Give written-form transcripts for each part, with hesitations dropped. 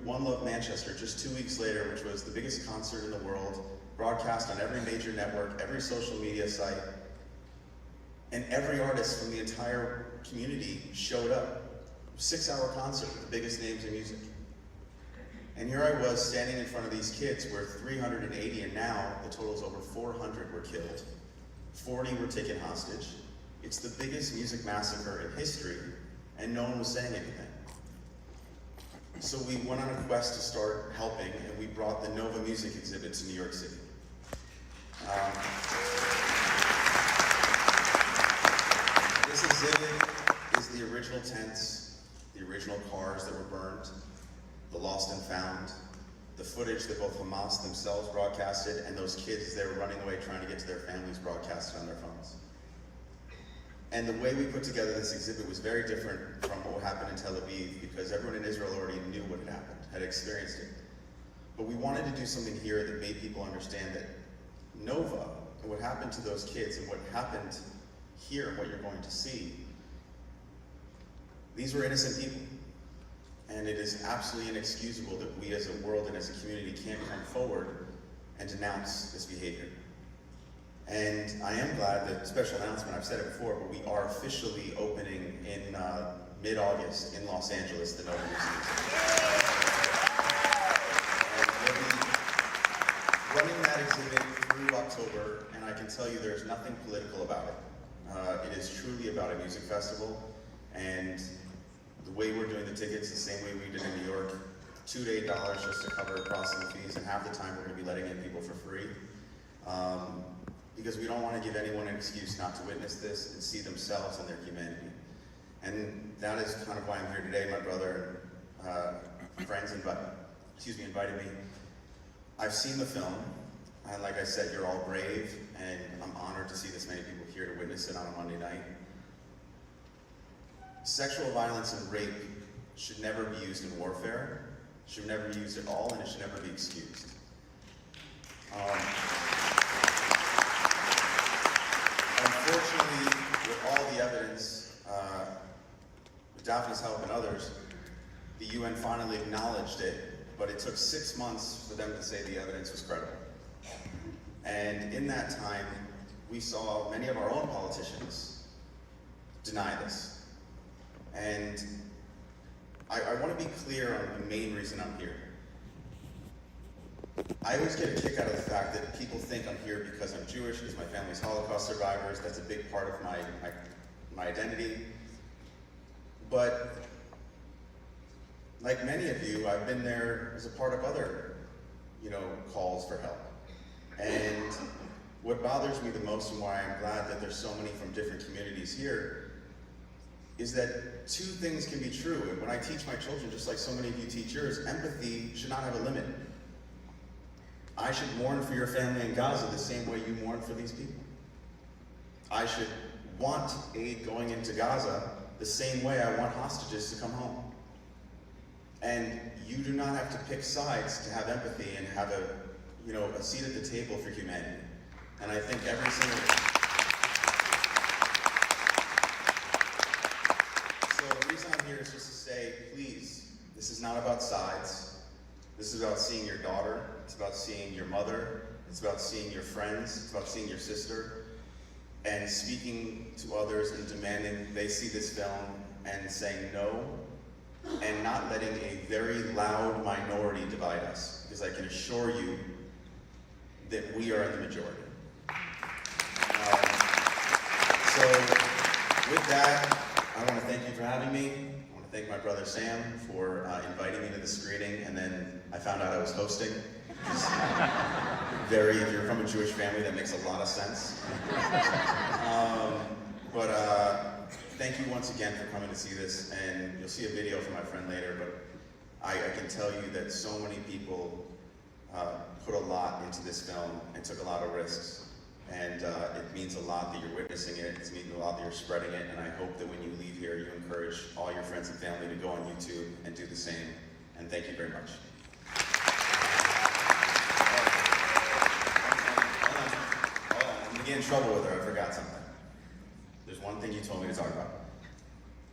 One Love Manchester just 2 weeks later, which was the biggest concert in the world, broadcast on every major network, every social media site, and every artist from the entire community showed up. 6-hour concert with the biggest names in music. And here I was standing in front of these kids where 380, and now the total is over 400 were killed. 40 were taken hostage. It's the biggest music massacre in history, and no one was saying anything. So we went on a quest to start helping, and we brought the Nova Music exhibit to New York City. This exhibit is the original tents, the original cars that were burned, the lost and found, the footage that both Hamas themselves broadcasted, and those kids as they were running away trying to get to their families broadcasted on their phones. And the way we put together this exhibit was very different from what happened in Tel Aviv, because everyone in Israel already knew what had happened, had experienced it. But we wanted to do something here that made people understand that Nova, and what happened to those kids, and what happened here, and what you're going to see, these were innocent people. And it is absolutely inexcusable that we as a world and as a community can't come forward and denounce this behavior. And I am glad that, special announcement, I've said it before, but we are officially opening in mid-August in Los Angeles, the Nova Music Exhibit. And we'll be running that exhibit through October, and I can tell you there's nothing political about it. It is truly about a music festival, and the way we're doing the tickets, the same way we did in New York, $2 to $8 just to cover processing fees, and half the time we're going to be letting in people for free. Because we don't want to give anyone an excuse not to witness this and see themselves and their humanity. And that is kind of why I'm here today. My brother and friends invited me. I've seen the film, and like I said, you're all brave, and I'm honored to see this many people here to witness it on a Monday night. Sexual violence and rape should never be used in warfare, should never be used at all, and it should never be excused. Unfortunately, with all the evidence, with Daphne's help and others, the UN finally acknowledged it, but it took 6 months for them to say the evidence was credible. And in that time, we saw many of our own politicians deny this. And I want to be clear on the main reason I'm here. I always get a kick out of the fact that people think I'm here because I'm Jewish, because my family's Holocaust survivors. That's a big part of my identity. But like many of you, I've been there as a part of other, calls for help. And what bothers me the most, and why I'm glad that there's so many from different communities here, is that two things can be true. And when I teach my children, just like so many of you teach yours, empathy should not have a limit. I should mourn for your family in Gaza the same way you mourn for these people. I should want aid going into Gaza the same way I want hostages to come home. And you do not have to pick sides to have empathy and have a seat at the table for humanity. And I think every single... So the reason I'm here is just to say, please, this is not about sides. This is about seeing your daughter, it's about seeing your mother, it's about seeing your friends, it's about seeing your sister, and speaking to others and demanding they see this film and saying no, and not letting a very loud minority divide us, because I can assure you that we are in the majority. So with that, I want to thank you for having me. I want to thank my brother Sam for inviting me to the screening, and then I found out I was hosting. If you're from a Jewish family, that makes a lot of sense. Thank you once again for coming to see this, and you'll see a video from my friend later, but I can tell you that so many people put a lot into this film and took a lot of risks. And it means a lot that you're witnessing it, it means a lot that you're spreading it, and I hope that when you leave here, you encourage all your friends and family to go on YouTube and do the same. And thank you very much. Hold on. I'm gonna get in trouble with her, I forgot something. There's one thing you told me to talk about.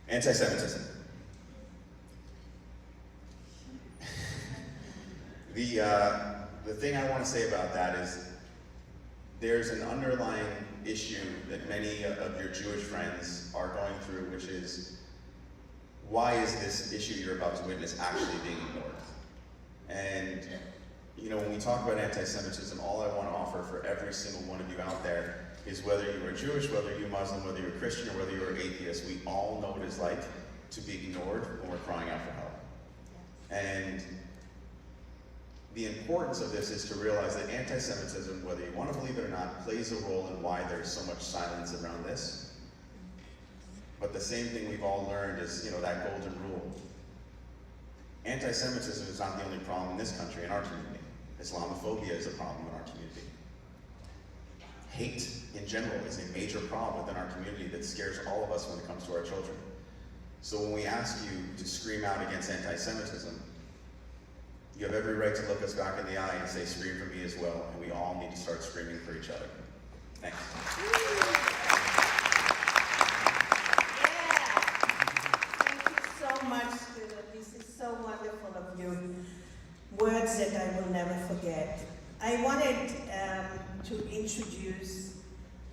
Anti-Semitism. The thing I want to say about that is there's an underlying issue that many of your Jewish friends are going through, which is, why is this issue you're about to witness actually being ignored? And you know, when we talk about anti-Semitism, all I want to offer for every single one of you out there is, whether you are Jewish, whether you're Muslim, whether you're Christian, or whether you're atheist, we all know what it's like to be ignored when we're crying out for help. And the importance of this is to realize that anti-Semitism, whether you want to believe it or not, plays a role in why there's so much silence around this. But the same thing we've all learned is, you know, that golden rule. Anti-Semitism is not the only problem in this country, in our community. Islamophobia is a problem in our community. Hate in general is a major problem within our community that scares all of us when it comes to our children. So when we ask you to scream out against anti-Semitism, you have every right to look us back in the eye and say, scream for me as well, and we all need to start screaming for each other. Thanks. Yeah. Thank you so much, Stuart. This is so wonderful of you. Words that I will never forget. I wanted to introduce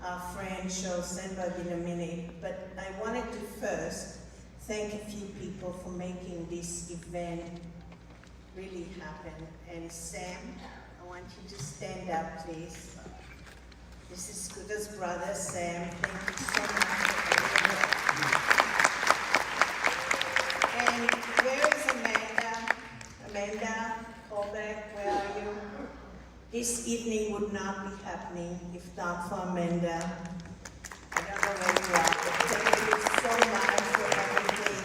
our friend Cheryl Sandberg in a minute, but I wanted to first thank a few people for making this event really happen. And Sam, I want you to stand up, please. This is Scooter's brother, Sam. Thank you so much. And where is Amanda? Amanda, call back, where are you? This evening would not be happening if not for Amanda. I don't know where you are, but thank you so much for everything.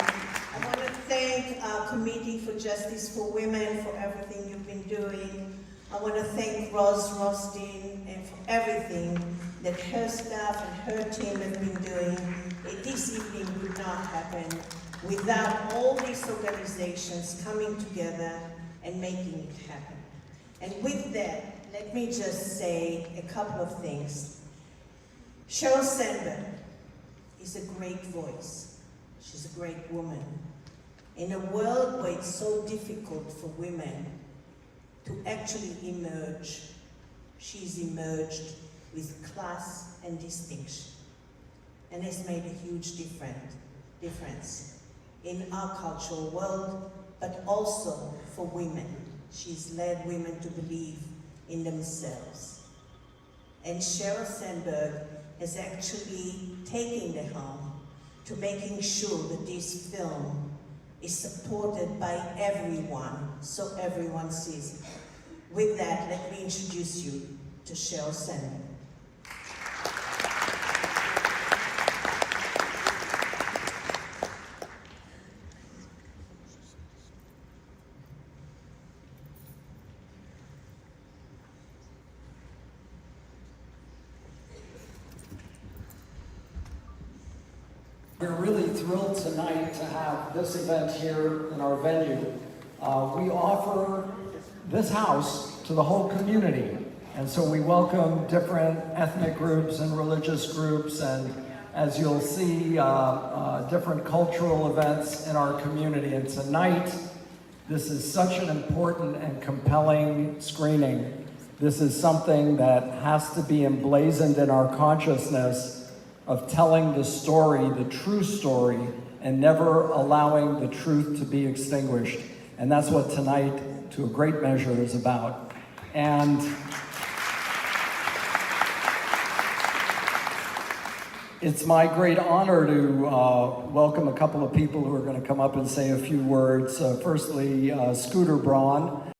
I want to thank our Committee for Justice for Women for everything you've been doing. I want to thank Rose Rostin and for everything that her staff and her team have been doing. This evening would not happen without all these organizations coming together and making it happen. And with that, let me just say a couple of things. Sheryl Sandberg is a great voice. She's a great woman. In a world where it's so difficult for women to actually emerge, she's emerged with class and distinction, and has made a huge difference in our cultural world, but also for women. She's led women to believe in themselves. And Sheryl Sandberg has actually taken the helm to making sure that this film is supported by everyone, so everyone sees it. With that, let me introduce you to Sheryl Sandberg. We're really thrilled tonight to have this event here in our venue. We offer this house to the whole community, and so we welcome different ethnic groups and religious groups, and as you'll see, different cultural events in our community. And tonight, this is such an important and compelling screening. This is something that has to be emblazoned in our consciousness of telling the story, the true story, and never allowing the truth to be extinguished. And that's what tonight, to a great measure, is about. And it's my great honor to welcome a couple of people who are going to come up and say a few words. Firstly, Scooter Braun.